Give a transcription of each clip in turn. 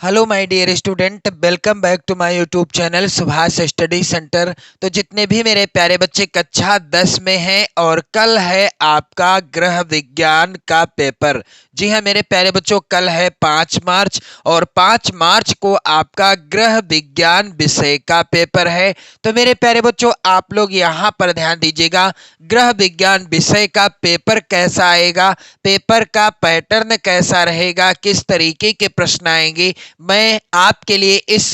Hello my dear student, welcome back to my YouTube channel Subhash study centre. तो जितने भी मेरे प्यारे बच्चे कक्षा 10 में हैं और कल है आपका गृह विज्ञान का पेपर। जी हाँ मेरे प्यारे बच्चों, कल है 5 मार्च और 5 मार्च को आपका गृह विज्ञान विषय का पेपर है। तो मेरे प्यारे बच्चों, आप लोग यहाँ पर ध्यान दीजिएगा, गृह विज्ञान विषय का पेपर कैसा आएगा, पेपर का पैटर्न कैसा रहेगा, किस तरीके के प्रश्न आएंगे, मैं आपके लिए इस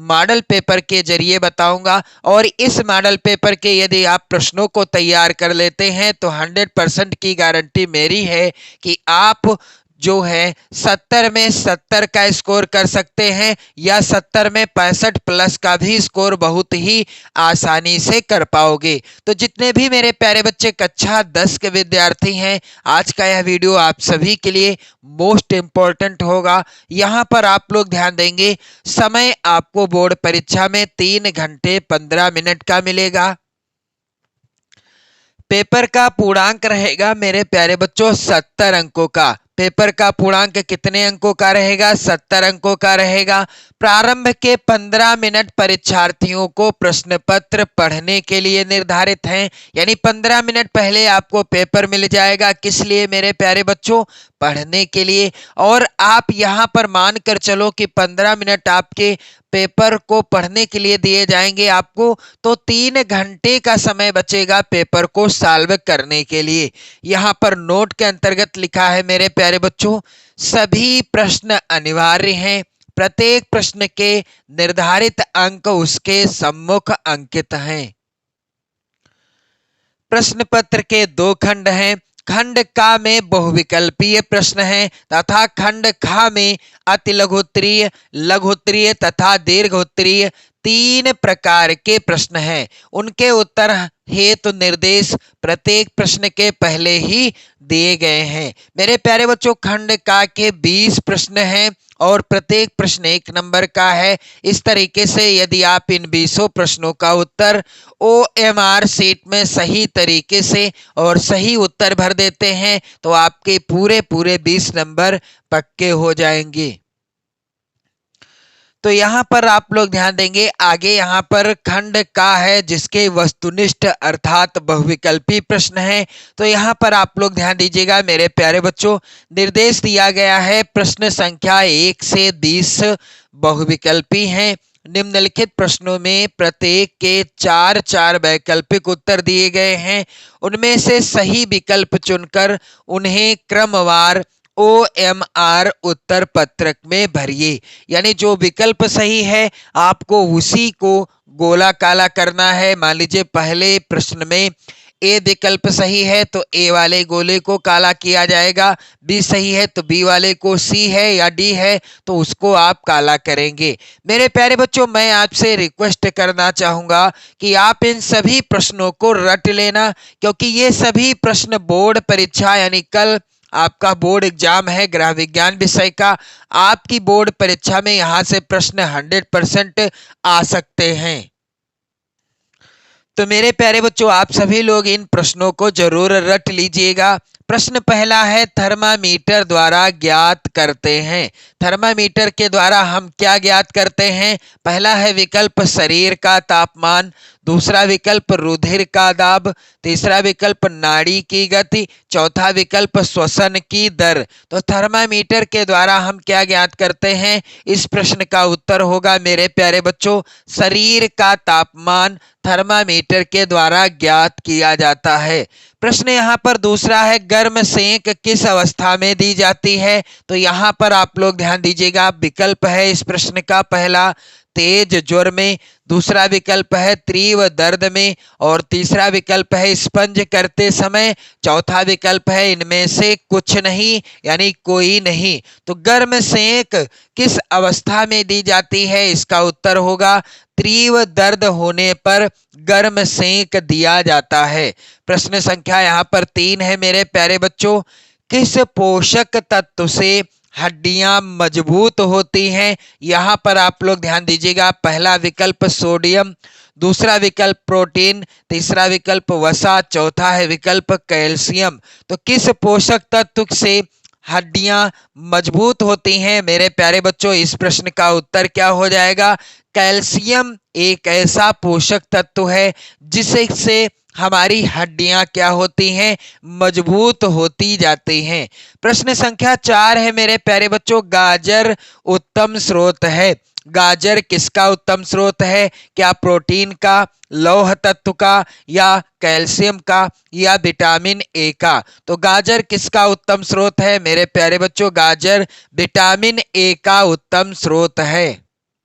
मॉडल पेपर के जरिए बताऊंगा। और इस मॉडल पेपर के यदि आप प्रश्नों को तैयार कर लेते हैं तो 100% की गारंटी मेरी है कि आप जो है 70 में 70 का स्कोर कर सकते हैं या 70 में 65 प्लस का भी स्कोर बहुत ही आसानी से कर पाओगे। तो जितने भी मेरे प्यारे बच्चे कक्षा 10 के विद्यार्थी हैं, आज का यह वीडियो आप सभी के लिए मोस्ट इंपॉर्टेंट होगा। यहाँ पर आप लोग ध्यान देंगे, समय आपको बोर्ड परीक्षा में 3 घंटे 15 मिनट का मिलेगा। पेपर का पूर्णांक रहेगा मेरे प्यारे बच्चों 70 अंकों का। पेपर का पूर्णांक कितने अंकों का रहेगा? 70 अंकों का रहेगा। प्रारंभ के 15 मिनट परीक्षार्थियों को प्रश्न पत्र पढ़ने के लिए निर्धारित हैं, यानी 15 मिनट पहले आपको पेपर मिल जाएगा। किस लिए मेरे प्यारे बच्चों? पढ़ने के लिए। और आप यहाँ पर मान कर चलो कि 15 मिनट आपके पेपर को पढ़ने के लिए दिए जाएंगे आपको, तो 3 घंटे का समय बचेगा पेपर को सॉल्व करने के लिए। यहाँ पर नोट के अंतर्गत लिखा है मेरे प्यारे बच्चों, सभी प्रश्न अनिवार्य हैं। प्रत्येक प्रश्न के निर्धारित अंक उसके सम्मुख अंकित हैं। प्रश्न पत्र के 2 खंड हैं। खंड का में बहुविकल्पीय प्रश्न है तथा खंड खा में अति लघुत्तरीय, लघुत्तरीय तथा दीर्घोत्तरीय 3 प्रकार के प्रश्न हैं। उनके उत्तर हेतु निर्देश प्रत्येक प्रश्न के पहले ही दिए गए हैं। मेरे प्यारे बच्चों, खंड का के 20 प्रश्न हैं और प्रत्येक प्रश्न 1 नंबर का है। इस तरीके से यदि आप इन 20 प्रश्नों का उत्तर OMR सीट में सही तरीके से और सही उत्तर भर देते हैं तो आपके पूरे 20 नंबर पक्के हो जाएंगे। तो यहाँ पर आप लोग ध्यान देंगे, आगे यहाँ पर खंड का है जिसके वस्तुनिष्ठ अर्थात बहुविकल्पी प्रश्न है। तो यहाँ पर आप लोग ध्यान दीजिएगा मेरे प्यारे बच्चों, निर्देश दिया गया है प्रश्न संख्या 1 से 20 बहुविकल्पी हैं। निम्नलिखित प्रश्नों में प्रत्येक के 4 वैकल्पिक उत्तर दिए गए हैं। उनमें से सही विकल्प चुनकर उन्हें क्रमवार OMR उत्तर पत्रक में भरिए। यानी जो विकल्प सही है आपको उसी को गोला काला करना है। मान लीजिए पहले प्रश्न में ए विकल्प सही है तो ए वाले गोले को काला किया जाएगा, बी सही है तो बी वाले को, सी है या डी है तो उसको आप काला करेंगे। मेरे प्यारे बच्चों, मैं आपसे रिक्वेस्ट करना चाहूंगा कि आप इन सभी प्रश्नों को रट लेना, क्योंकि ये सभी प्रश्न बोर्ड परीक्षा यानी कल आपका बोर्ड एग्जाम है गृह विज्ञान विषय का, आपकी बोर्ड परीक्षा में यहां से प्रश्न 100% आ सकते हैं। तो मेरे प्यारे बच्चों, आप सभी लोग इन प्रश्नों को जरूर रट लीजिएगा। प्रश्न पहला है, थर्मामीटर द्वारा ज्ञात करते हैं। थर्मामीटर के द्वारा हम क्या ज्ञात करते हैं? पहला है विकल्प शरीर का तापमान, दूसरा विकल्प रुधिर का दाब, तीसरा विकल्प नाड़ी की गति, चौथा विकल्प श्वसन की दर। तो थर्मामीटर के द्वारा हम क्या ज्ञात करते हैं? इस प्रश्न का उत्तर होगा मेरे प्यारे बच्चों, शरीर का तापमान थर्मामीटर के द्वारा ज्ञात किया जाता है। प्रश्न यहाँ पर दूसरा है, गर्म सेंक किस अवस्था में दी जाती है? तो यहाँ पर आप लोग ध्यान दीजिएगा, विकल्प है इस प्रश्न का पहला तेज ज्वर में, दूसरा विकल्प है तीव्र दर्द में और तीसरा विकल्प है स्पंज करते समय, चौथा विकल्प है इनमें से कुछ नहीं यानी कोई नहीं। तो गर्म सेंक किस अवस्था में दी जाती है? इसका उत्तर होगा तीव्र दर्द होने पर गर्म सेंक दिया जाता है। प्रश्न संख्या यहाँ पर 3 है मेरे प्यारे बच्चों, किस पोषक तत्व से हड्डियां मजबूत होती हैं? यहाँ पर आप लोग ध्यान दीजिएगा, पहला विकल्प सोडियम, दूसरा विकल्प प्रोटीन, तीसरा विकल्प वसा, चौथा है विकल्प कैल्शियम। तो किस पोषक तत्व से हड्डियां मजबूत होती हैं? मेरे प्यारे बच्चों, इस प्रश्न का उत्तर क्या हो जाएगा? कैल्शियम एक ऐसा पोषक तत्व है जिससे हमारी हड्डियां क्या होती हैं? मजबूत होती जाती हैं। प्रश्न संख्या 4 है मेरे प्यारे बच्चों, गाजर उत्तम स्रोत है। गाजर किसका उत्तम स्रोत है? क्या प्रोटीन का, लौह तत्व का, या कैल्शियम का, या विटामिन ए का? तो गाजर किसका उत्तम स्रोत है मेरे प्यारे बच्चों? गाजर विटामिन ए का उत्तम स्रोत है।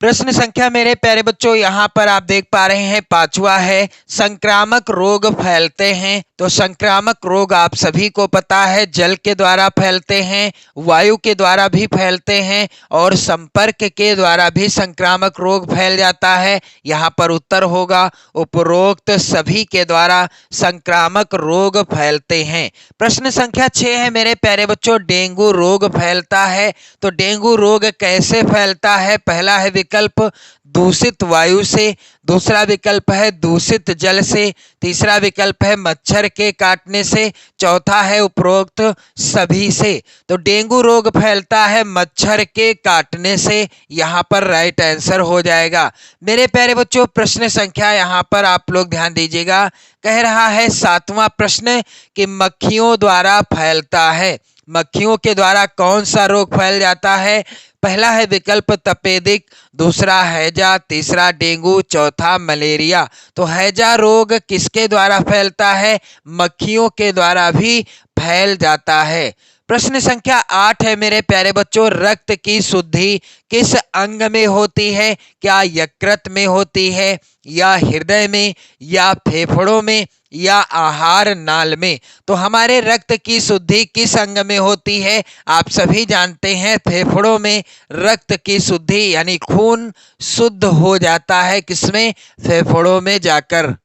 प्रश्न संख्या मेरे प्यारे बच्चों यहाँ पर आप देख पा रहे हैं, 5वां है, संक्रामक रोग फैलते हैं। तो संक्रामक रोग आप सभी को पता है, जल के द्वारा फैलते हैं, वायु के द्वारा भी फैलते हैं, और संपर्क के द्वारा भी संक्रामक रोग फैल जाता है। यहाँ पर उत्तर होगा उपरोक्त सभी के द्वारा संक्रामक रोग फैलते हैं। प्रश्न संख्या 6 है मेरे प्यारे बच्चों, डेंगू रोग फैलता है। तो डेंगू रोग कैसे फैलता है? पहला है विकल्प दूषित वायु से, दूसरा विकल्प है दूषित जल से, तीसरा विकल्प है मच्छर के काटने से, चौथा है उपरोक्त सभी से। तो डेंगू रोग फैलता है मच्छर के काटने से, यहाँ पर राइट आंसर हो जाएगा। मेरे प्यारे बच्चों, प्रश्न संख्या यहाँ पर आप लोग ध्यान दीजिएगा, कह रहा है 7वां प्रश्न कि मक्खियों द्वारा फैलता है। मक्खियों के द्वारा कौन सा रोग फैल जाता है? पहला है विकल्प तपेदिक, दूसरा हैजा, तीसरा डेंगू, चौथा मलेरिया। तो हैजा रोग किसके द्वारा फैलता है? मक्खियों के द्वारा भी फैल जाता है। प्रश्न संख्या 8 है मेरे प्यारे बच्चों, रक्त की शुद्धि किस अंग में होती है? क्या यकृत में होती है, या हृदय में, या फेफड़ों में, या आहार नाल में? तो हमारे रक्त की शुद्धि किस अंग में होती है? आप सभी जानते हैं फेफड़ों में रक्त की शुद्धि यानी खून शुद्ध हो जाता है, किसमें? फेफड़ों में जाकर।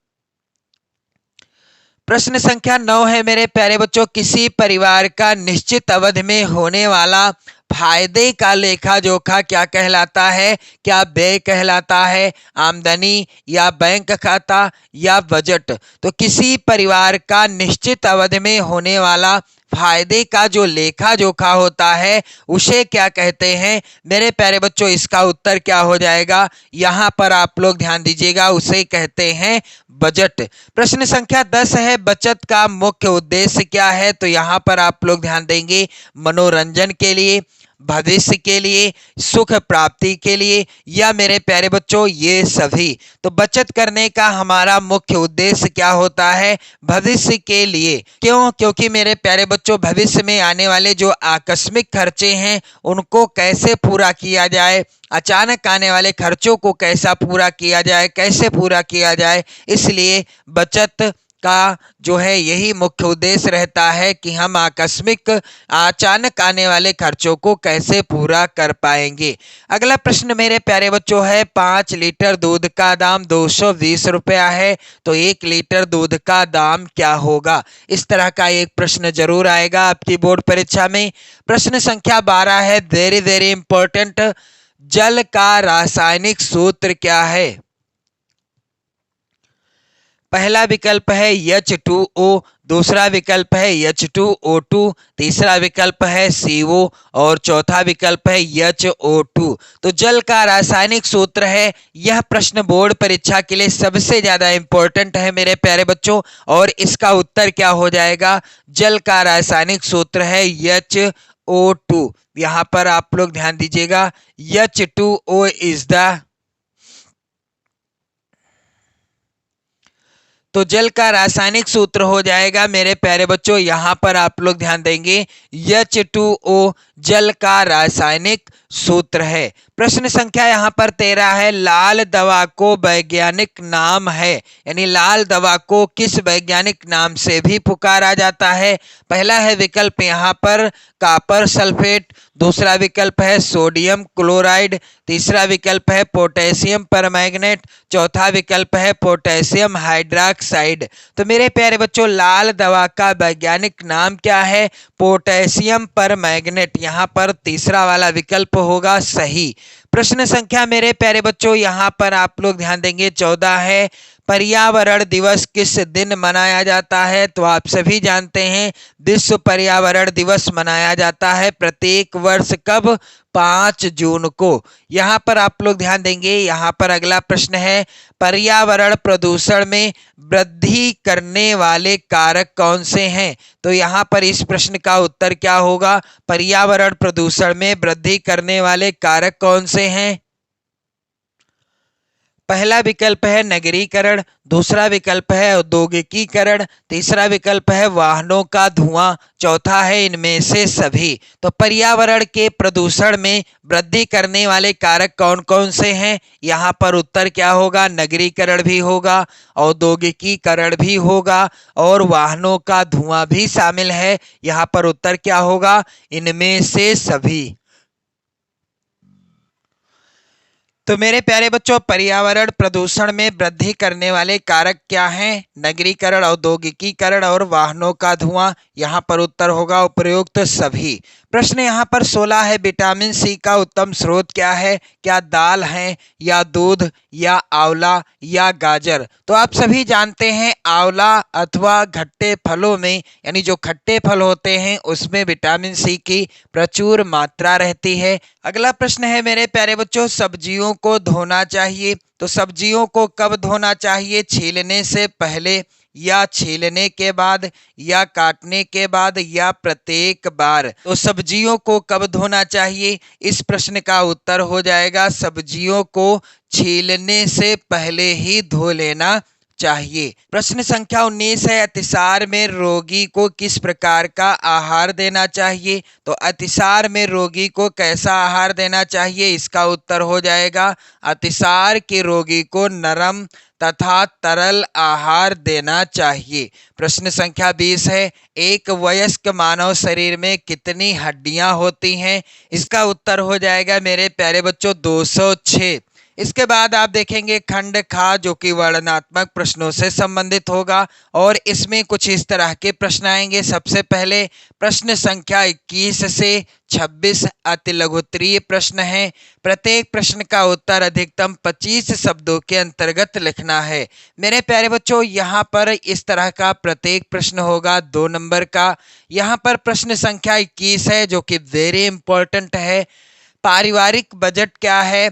प्रश्न संख्या 9 है मेरे प्यारे बच्चों, किसी परिवार का निश्चित अवधि में होने वाला फायदे का लेखा जोखा क्या कहलाता है? क्या व्यय कहलाता है, आमदनी, या बैंक खाता, या बजट? तो किसी परिवार का निश्चित अवधि में होने वाला फायदे का जो लेखा जोखा होता है उसे क्या कहते हैं? मेरे प्यारे बच्चों, इसका उत्तर क्या हो जाएगा? यहाँ पर आप लोग ध्यान दीजिएगा, उसे कहते हैं बजट। प्रश्न संख्या 10 है, बचत का मुख्य उद्देश्य क्या है? तो यहाँ पर आप लोग ध्यान देंगे, मनोरंजन के लिए, भविष्य के लिए, सुख प्राप्ति के लिए, या मेरे प्यारे बच्चों ये सभी। तो बचत करने का हमारा मुख्य उद्देश्य क्या होता है? भविष्य के लिए। क्यों? क्योंकि मेरे प्यारे बच्चों, भविष्य में आने वाले जो आकस्मिक खर्चे हैं उनको कैसे पूरा किया जाए, अचानक आने वाले खर्चों को कैसा पूरा किया जाए, कैसे पूरा किया जाए, इसलिए बचत का जो है यही मुख्य उद्देश्य रहता है कि हम आकस्मिक अचानक आने वाले खर्चों को कैसे पूरा कर पाएंगे। अगला प्रश्न मेरे प्यारे बच्चों है, 5 लीटर दूध का दाम 220 रुपया है, तो 1 लीटर दूध का दाम क्या होगा? इस तरह का एक प्रश्न जरूर आएगा आपकी बोर्ड परीक्षा में। प्रश्न संख्या 12 है, वेरी वेरी इंपॉर्टेंट, जल का रासायनिक सूत्र क्या है? पहला विकल्प है H2O, दूसरा विकल्प है H2O2, तीसरा विकल्प है CO, और चौथा विकल्प है HO2। तो जल का रासायनिक सूत्र है, यह प्रश्न बोर्ड परीक्षा के लिए सबसे ज्यादा इंपॉर्टेंट है मेरे प्यारे बच्चों, और इसका उत्तर क्या हो जाएगा? जल का रासायनिक सूत्र है HO2। यहाँ पर आप लोग ध्यान दीजिएगा, H2O इज द, तो जल का रासायनिक सूत्र हो जाएगा मेरे प्यारे बच्चों, यहाँ पर आप लोग ध्यान देंगे, H2O जल का रासायनिक सूत्र है। प्रश्न संख्या यहाँ पर 13 है, लाल दवा को वैज्ञानिक नाम है, यानी लाल दवा को किस वैज्ञानिक नाम से भी पुकारा जाता है? पहला है विकल्प यहाँ पर कॉपर सल्फेट, दूसरा विकल्प है सोडियम क्लोराइड, तीसरा विकल्प है पोटेशियम परमैंगनेट, चौथा विकल्प है पोटेशियम हाइड्रोक्साइड। तो मेरे प्यारे बच्चों, लाल दवा का वैज्ञानिक नाम क्या है? Potassium permanganate. यहाँ पर तीसरा वाला विकल्प होगा सही। प्रश्न संख्या मेरे प्यारे बच्चों यहाँ पर आप लोग ध्यान देंगे 14 है। पर्यावरण दिवस किस दिन मनाया जाता है? तो आप सभी जानते हैं विश्व पर्यावरण दिवस मनाया जाता है प्रत्येक वर्ष कब? 5 जून को। यहाँ पर आप लोग ध्यान देंगे, यहाँ पर अगला प्रश्न है पर्यावरण प्रदूषण में वृद्धि करने वाले कारक कौन से हैं? तो यहाँ पर इस प्रश्न का उत्तर क्या होगा? पर्यावरण प्रदूषण में वृद्धि करने वाले कारक कौन से हैं? पहला विकल्प है नगरीकरण, दूसरा विकल्प है औद्योगिकीकरण, तीसरा विकल्प है वाहनों का धुआं, चौथा है इनमें से सभी। तो पर्यावरण के प्रदूषण में वृद्धि करने वाले कारक कौन कौन से हैं? यहाँ पर उत्तर क्या होगा? नगरीकरण भी होगा, औद्योगिकीकरण भी होगा और वाहनों का धुआं भी शामिल है। यहाँ पर उत्तर क्या होगा? इनमें से सभी। तो मेरे प्यारे बच्चों, पर्यावरण प्रदूषण में वृद्धि करने वाले कारक क्या हैं? नगरीकरण, औद्योगिकीकरण और वाहनों का धुआं। यहाँ पर उत्तर होगा उपरोक्त सभी। प्रश्न यहाँ पर 16 है विटामिन सी का उत्तम स्रोत क्या है? क्या दाल है या दूध या आंवला या गाजर? तो आप सभी जानते हैं आंवला अथवा खट्टे फलों में, यानी जो खट्टे फल होते हैं उसमें विटामिन सी की प्रचुर मात्रा रहती है। अगला प्रश्न है मेरे प्यारे बच्चों सब्जियों को धोना चाहिए। तो सब्जियों को कब धोना चाहिए? छीलने से पहले या छीलने के बाद या काटने के बाद या प्रत्येक बार? तो सब्जियों को कब धोना चाहिए? इस प्रश्न का उत्तर हो जाएगा सब्जियों को छीलने से पहले ही धो लेना चाहिए। प्रश्न संख्या 19 है अतिसार में रोगी को किस प्रकार का आहार देना चाहिए? तो अतिसार में रोगी को कैसा आहार देना चाहिए? इसका उत्तर हो जाएगा अतिसार के रोगी को नरम तथा तरल आहार देना चाहिए। प्रश्न संख्या 20 है एक वयस्क मानव शरीर में कितनी हड्डियां होती हैं? इसका उत्तर हो जाएगा मेरे प्यारे बच्चों 206। इसके बाद आप देखेंगे खंड खा जो कि वर्णनात्मक प्रश्नों से संबंधित होगा और इसमें कुछ इस तरह के प्रश्न आएंगे। सबसे पहले प्रश्न संख्या 21 से 26 अति लघुत्तरीय प्रश्न है। प्रत्येक प्रश्न का उत्तर अधिकतम 25 शब्दों के अंतर्गत लिखना है। मेरे प्यारे बच्चों, यहाँ पर इस तरह का प्रत्येक प्रश्न होगा 2 नंबर का। यहाँ पर प्रश्न संख्या 21 है जो कि वेरी इंपॉर्टेंट है। पारिवारिक बजट क्या है?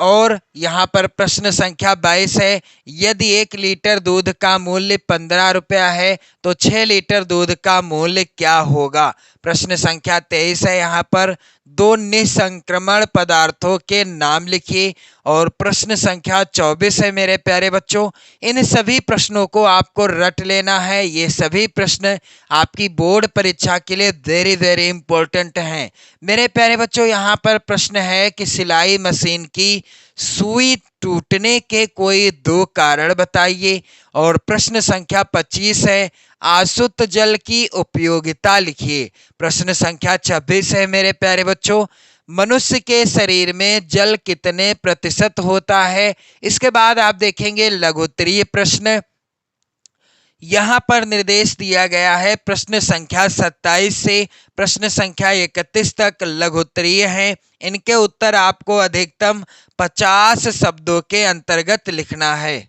और यहाँ पर प्रश्न संख्या 22 है यदि 1 लीटर दूध का मूल्य 15 रुपया है तो 6 लीटर दूध का मूल्य क्या होगा? प्रश्न संख्या 23 है यहाँ पर 2 निसंक्रमण पदार्थों के नाम लिखिए। और प्रश्न संख्या 24 है मेरे प्यारे बच्चों। इन सभी प्रश्नों को आपको रट लेना है। ये सभी प्रश्न आपकी बोर्ड परीक्षा के लिए वेरी वेरी इंपॉर्टेंट हैं। मेरे प्यारे बच्चों, यहाँ पर प्रश्न है कि सिलाई मशीन की सुई टूटने के कोई 2 कारण बताइए। और प्रश्न संख्या 25 है आशुद्ध जल की उपयोगिता लिखिए। प्रश्न संख्या 26 है मेरे प्यारे बच्चों मनुष्य के शरीर में जल कितने प्रतिशत होता है? इसके बाद आप देखेंगे लघुत्तरीय प्रश्न। यहाँ पर निर्देश दिया गया है प्रश्न संख्या 27 से प्रश्न संख्या 31 तक लघुत्तरीय हैं। इनके उत्तर आपको अधिकतम 50 शब्दों के अंतर्गत लिखना है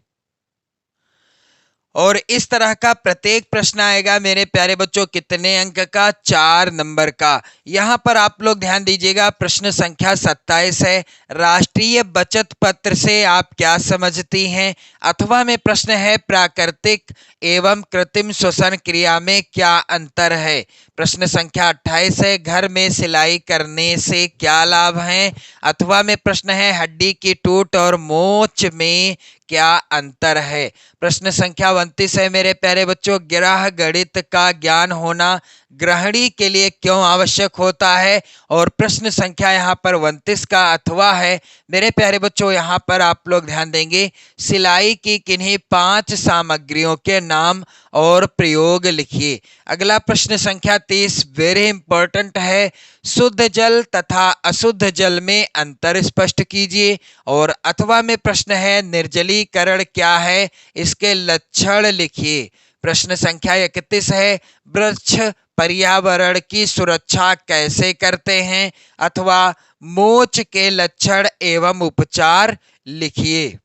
और इस तरह का प्रत्येक प्रश्न आएगा मेरे प्यारे बच्चों कितने अंक का? 4 नंबर का। यहाँ पर आप लोग ध्यान दीजिएगा प्रश्न संख्या 27 है राष्ट्रीय बचत पत्र से आप क्या समझती हैं? अथवा में प्रश्न है प्राकृतिक एवं कृत्रिम श्वसन क्रिया में क्या अंतर है? प्रश्न संख्या 28 है घर में सिलाई करने से क्या लाभ हैं? अथवा में प्रश्न है हड्डी की टूट और मोच में क्या अंतर है? प्रश्न संख्या 29 है मेरे प्यारे बच्चों ग्रह गणित का ज्ञान होना गृहिणी के लिए क्यों आवश्यक होता है? और प्रश्न संख्या यहाँ पर 29 का अथवा है मेरे प्यारे बच्चों। यहाँ पर आप लोग ध्यान देंगे सिलाई की किन्हीं 5 सामग्रियों के नाम और प्रयोग लिखिए। अगला प्रश्न संख्या 30 वेरी इंपॉर्टेंट है शुद्ध जल तथा अशुद्ध जल में अंतर स्पष्ट कीजिए। और अथवा में प्रश्न है निर्जलीकरण क्या है? इसके लक्षण लिखिए। प्रश्न संख्या 31 है वृक्ष पर्यावरण की सुरक्षा कैसे करते हैं? अथवा मोच के लक्षण एवं उपचार लिखिए।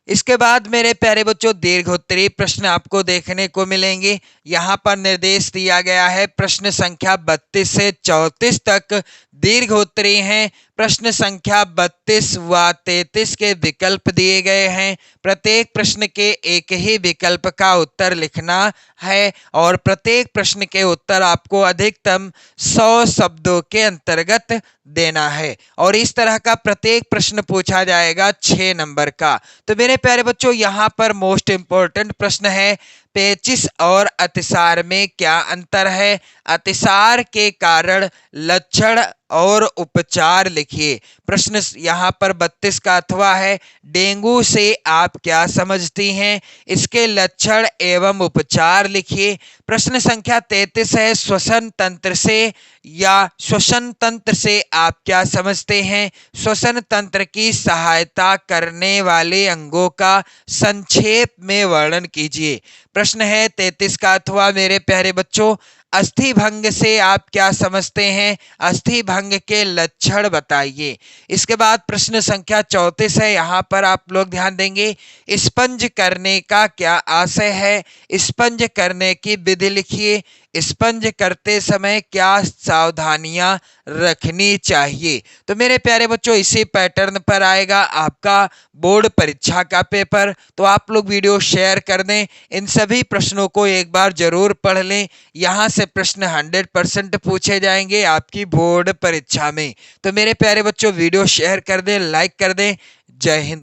इसके बाद मेरे प्यारे बच्चों दीर्घोत्तरीय प्रश्न आपको देखने को मिलेंगे। यहाँ पर निर्देश दिया गया है प्रश्न संख्या 32 से 34 तक दीर्घोत्तरीय हैं। प्रश्न संख्या 32 व 33 के विकल्प दिए गए हैं। प्रत्येक प्रश्न के एक ही विकल्प का उत्तर लिखना है और प्रत्येक प्रश्न के उत्तर आपको अधिकतम 100 शब्दों के अंतर्गत देना है और इस तरह का प्रत्येक प्रश्न पूछा जाएगा 6 नंबर का। तो मेरे प्यारे बच्चों यहाँ पर मोस्ट इंपॉर्टेंट प्रश्न है, पेचिश और अतिसार में क्या अंतर है? अतिसार के कारण लक्षण और उपचार लिखिए। प्रश्न यहाँ पर 32 का अथवा है, डेंगू से आप क्या समझती हैं? इसके लक्षण एवं उपचार लिखिए। प्रश्न संख्या 33 है, श्वसन तंत्र से या श्वसन तंत्र से आप क्या समझते हैं? श्वसन तंत्र की सहायता करने वाले अंगों का संक्षेप में वर्णन कीजिए। प्रश्न है 33 का अथवा मेरे प्यारे बच्चों, अस्थि भंग से आप क्या समझते हैं? अस्थि भंग के लक्षण बताइए। इसके बाद प्रश्न संख्या 34 है, यहाँ पर आप लोग ध्यान देंगे, स्पंज करने का क्या आशय है? स्पंज करने की विधि लिखिए। स्पंज करते समय क्या सावधानियां रखनी चाहिए? तो मेरे प्यारे बच्चों इसी पैटर्न पर आएगा आपका बोर्ड परीक्षा का पेपर, तो आप लोग वीडियो शेयर कर दें। इन सभी प्रश्नों को एक बार जरूर पढ़ लें, यहाँ से प्रश्न 100% पूछे जाएंगे आपकी बोर्ड परीक्षा में। तो मेरे प्यारे बच्चों वीडियो शेयर कर दें, लाइक कर दें। जय हिंद।